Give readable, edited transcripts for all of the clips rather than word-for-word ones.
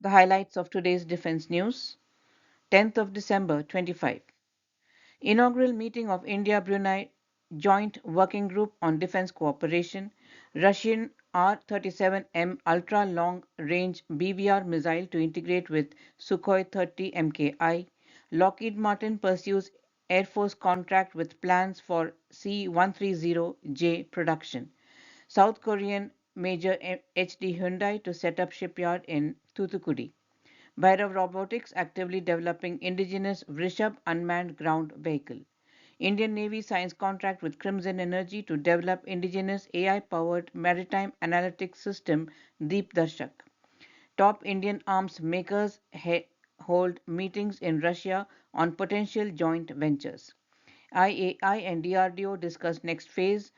The highlights of today's defense news. 10th of December 25. Inaugural meeting of India-Brunei Joint Working Group on Defense Cooperation. Russian R-37M ultra-long-range BVR missile to integrate with Sukhoi 30 MKI. Lockheed Martin pursues Air Force contract with plans for C-130J production. South Korean major HD Hyundai to set up shipyard in Thoothukudi. Bhairav Robotics actively developing Indigenous Vrishabh unmanned ground vehicle. Indian Navy signs contract with Crimson Energy to develop indigenous AI-powered maritime analytics system Deepdarshak. Top Indian arms makers hold meetings in Russia on potential joint ventures. IAI and DRDO discuss next phase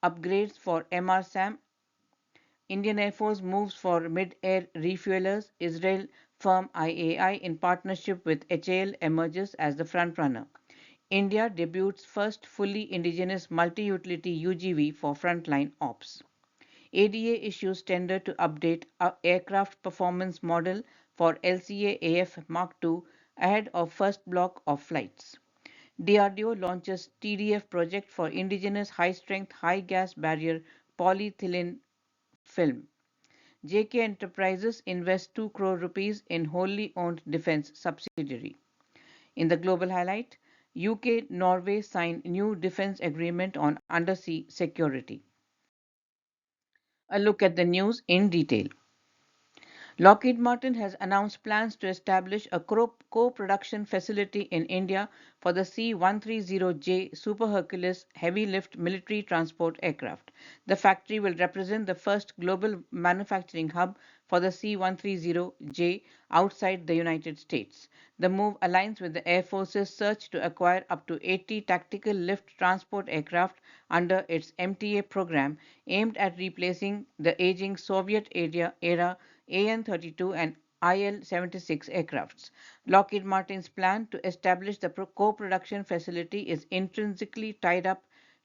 upgrades for MRSAM. Indian Air Force moves for mid-air refuellers. Israel firm IAI in partnership with HAL emerges as the frontrunner. India debuts first fully indigenous multi-utility UGV for frontline ops. ADA issues tender to update aircraft performance model for LCA AF Mark II ahead of first block of flights. DRDO launches TDF project for indigenous high-strength, high-gas barrier polyethylene film. JK Enterprises invests 2 crore rupees in wholly owned defense subsidiary. In the global highlight, UK Norway sign new defense agreement on undersea security. A look at the news in detail. Lockheed Martin has announced plans to establish a co-production facility in India for the C-130J Super Hercules heavy lift military transport aircraft. The factory will represent the first global manufacturing hub for the C-130J outside the United States. The move aligns with the Air Force's search to acquire up to 80 tactical lift transport aircraft under its MTA program aimed at replacing the aging Soviet era AN-32 and IL-76 aircrafts. Lockheed Martin's plan to establish the co-production facility is intrinsically tied up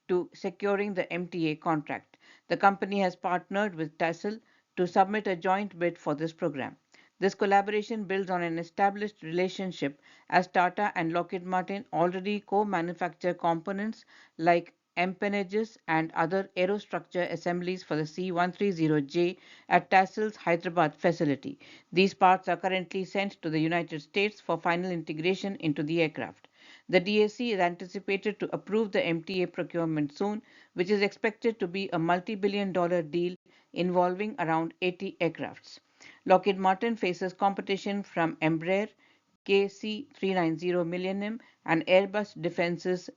to securing the MTA contract. The company has partnered with TASL to submit a joint bid for this program. This collaboration builds on an established relationship as Tata and Lockheed Martin already co-manufacture components like empennages and other aerostructure assemblies for the C-130J at TASL's Hyderabad facility. These parts are currently sent to the United States for final integration into the aircraft. The DAC is anticipated to approve the MTA procurement soon, which is expected to be a multi-billion-dollar deal involving around 80 aircrafts. Lockheed Martin faces competition from Embraer, KC-390 Millennium, and Airbus Defence's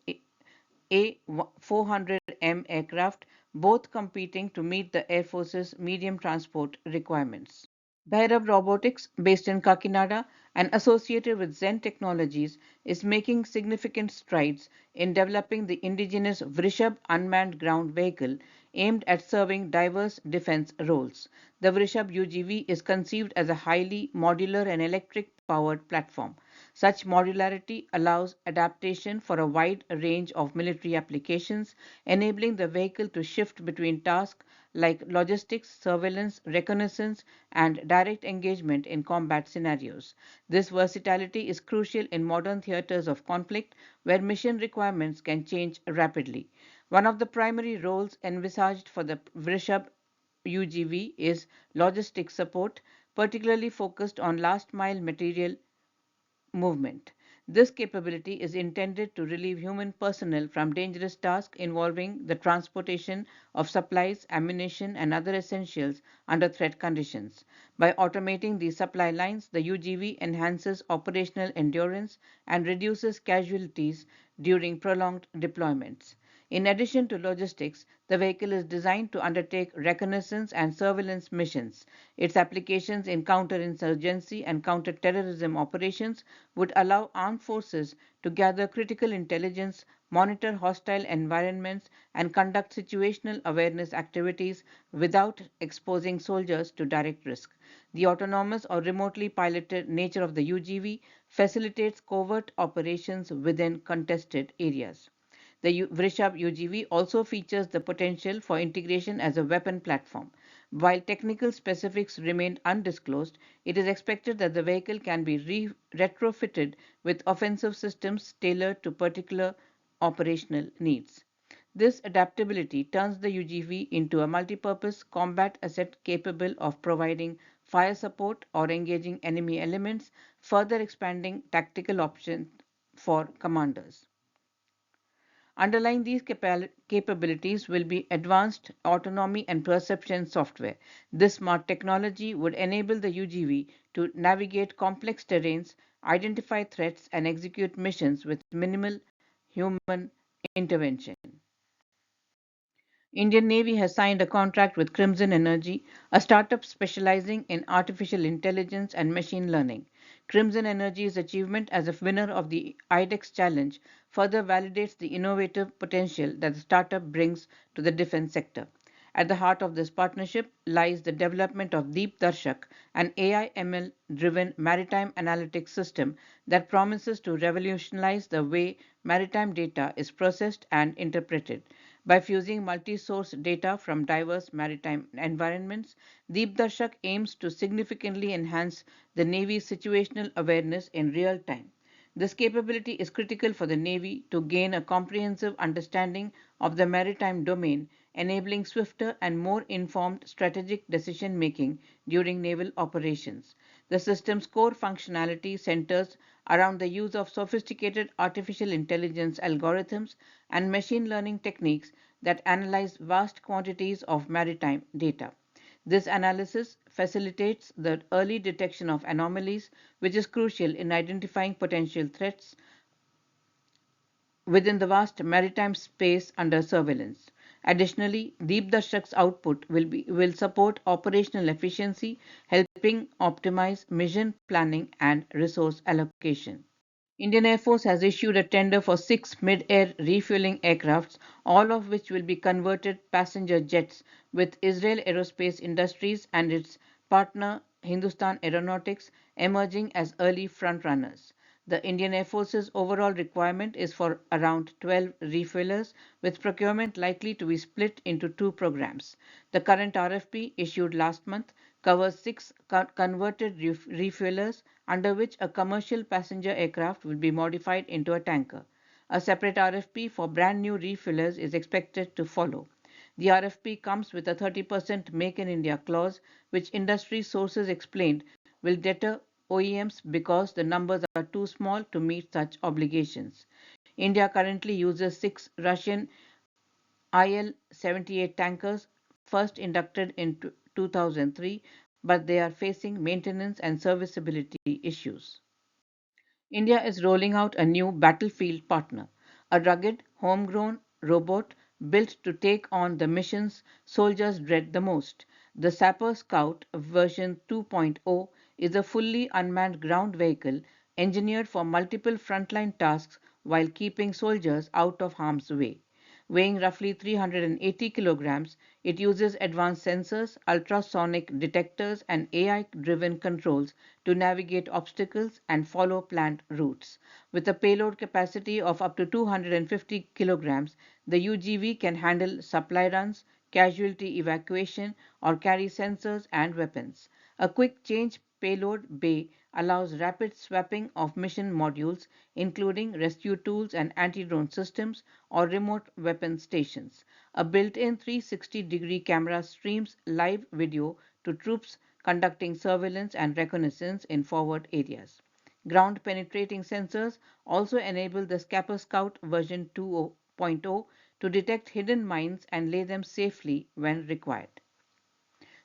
A400M aircraft, both competing to meet the Air Force's medium transport requirements. Bhairav Robotics, based in Kakinada and associated with Zen Technologies, is making significant strides in developing the indigenous Vrishabh unmanned ground vehicle aimed at serving diverse defense roles. The Vrishabh UGV is conceived as a highly modular and electric powered platform. Such modularity allows adaptation for a wide range of military applications, enabling the vehicle to shift between tasks like logistics, surveillance, reconnaissance, and direct engagement in combat scenarios. This versatility is crucial in modern theaters of conflict where mission requirements can change rapidly. One of the primary roles envisaged for the Vrishabh UGV is logistics support, particularly focused on last mile material movement. This capability is intended to relieve human personnel from dangerous tasks involving the transportation of supplies, ammunition, and other essentials under threat conditions. By automating these supply lines, the UGV enhances operational endurance and reduces casualties during prolonged deployments. In addition to logistics, the vehicle is designed to undertake reconnaissance and surveillance missions. Its applications in counterinsurgency and counter-terrorism operations would allow armed forces to gather critical intelligence, monitor hostile environments, and conduct situational awareness activities without exposing soldiers to direct risk. The autonomous or remotely piloted nature of the UGV facilitates covert operations within contested areas. The Vrishabh UGV also features the potential for integration as a weapon platform. While technical specifics remain undisclosed, it is expected that the vehicle can be retrofitted with offensive systems tailored to particular operational needs. This adaptability turns the UGV into a multipurpose combat asset capable of providing fire support or engaging enemy elements, further expanding tactical options for commanders. Underlying these capabilities will be advanced autonomy and perception software. This smart technology would enable the UGV to navigate complex terrains, identify threats, and execute missions with minimal human intervention. Indian Navy has signed a contract with Crimson Energy, a startup specializing in artificial intelligence and machine learning. Crimson Energy's achievement as a winner of the IDEX challenge further validates the innovative potential that the startup brings to the defense sector. At the heart of this partnership lies the development of Deepdarshak, an AI ML driven maritime analytics system that promises to revolutionize the way maritime data is processed and interpreted. By fusing multi source data from diverse maritime environments, Deepdarshak aims to significantly enhance the Navy's situational awareness in real time. This capability is critical for the Navy to gain a comprehensive understanding of the maritime domain, enabling swifter and more informed strategic decision making during naval operations. The system's core functionality centers around the use of sophisticated artificial intelligence algorithms and machine learning techniques that analyze vast quantities of maritime data. This analysis facilitates the early detection of anomalies, which is crucial in identifying potential threats within the vast maritime space under surveillance. Additionally, Deepdarshak's output will support operational efficiency, helping optimize mission planning and resource allocation. Indian Air Force has issued a tender for 6 mid-air refueling aircrafts, all of which will be converted passenger jets, with Israel Aerospace Industries and its partner Hindustan Aeronautics emerging as early frontrunners. The Indian Air Force's overall requirement is for around 12 refuellers, with procurement likely to be split into two programs. The current RFP, issued last month, covers six converted refuelers, under which a commercial passenger aircraft will be modified into a tanker. A separate RFP for brand new refuelers is expected to follow. The RFP comes with a 30% Make in India clause, which industry sources explained will deter OEMs because the numbers are too small to meet such obligations. India currently uses six Russian IL-78 tankers, first inducted in 2003, but they are facing maintenance and serviceability issues. India is rolling out a new battlefield partner, a rugged, homegrown robot built to take on the missions soldiers dread the most. The Sapper Scout version 2.0 is a fully unmanned ground vehicle engineered for multiple frontline tasks while keeping soldiers out of harm's way. Weighing roughly 380 kilograms, it uses advanced sensors, ultrasonic detectors, and AI driven controls to navigate obstacles and follow planned routes. With a payload capacity of up to 250 kilograms, the UGV can handle supply runs, casualty evacuation, or carry sensors and weapons. A quick change payload bay allows rapid swapping of mission modules, including rescue tools and anti drone systems or remote weapon stations. A built in 360-degree camera streams live video to troops conducting surveillance and reconnaissance in forward areas. Ground penetrating sensors also enable the Scapper Scout version 2.0 to detect hidden mines and lay them safely when required.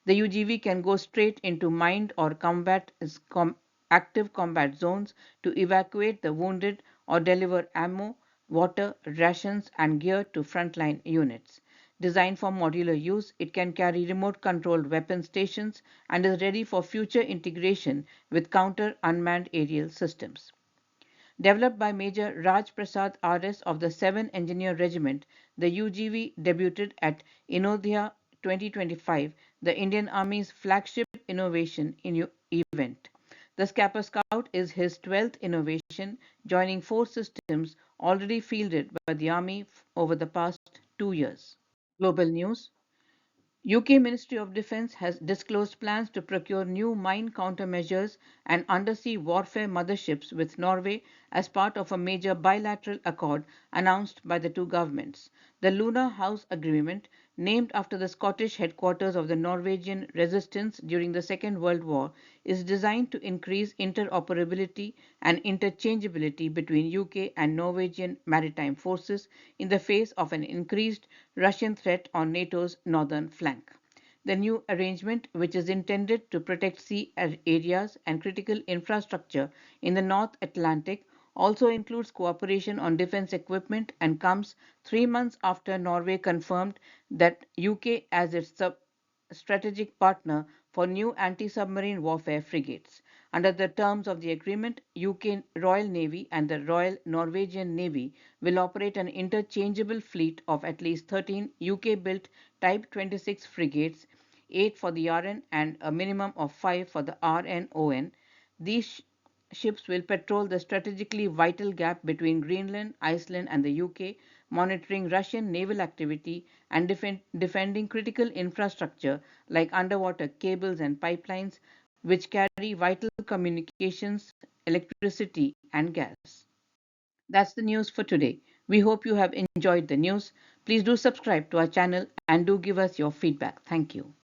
The UGV can go straight into mined or active combat zones to evacuate the wounded or deliver ammo, water, rations, and gear to frontline units. Designed for modular use, it can carry remote controlled weapon stations and is ready for future integration with counter unmanned aerial systems. Developed by Major Raj Prasad RS of the 7 Engineer Regiment, the UGV debuted at Inodhya 2025, the Indian Army's flagship innovation event. The Scapper Scout is his 12th innovation, joining four systems already fielded by the Army over the past 2 years. Global news. UK Ministry of Defence has disclosed plans to procure new mine countermeasures and undersea warfare motherships with Norway as part of a major bilateral accord announced by the two governments. The Lunar House Agreement, named after the Scottish headquarters of the Norwegian resistance during the Second World War, is designed to increase interoperability and interchangeability between UK and Norwegian maritime forces in the face of an increased Russian threat on NATO's northern flank. The new arrangement, which is intended to protect sea areas and critical infrastructure in the North Atlantic, also includes cooperation on defense equipment and comes 3 months after Norway confirmed that UK as its strategic partner for new anti-submarine warfare frigates. Under the terms of the agreement, UK Royal Navy and the Royal Norwegian Navy will operate an interchangeable fleet of at least 13 UK-built Type 26 frigates, 8 for the RN and a minimum of 5 for the RNON. These ships will patrol the strategically vital gap between Greenland, Iceland, and the UK, monitoring Russian naval activity and defending critical infrastructure like underwater cables and pipelines, which carry vital communications, electricity, and gas. That's the news for today. We hope you have enjoyed the news. Please do subscribe to our channel and do give us your feedback. Thank you.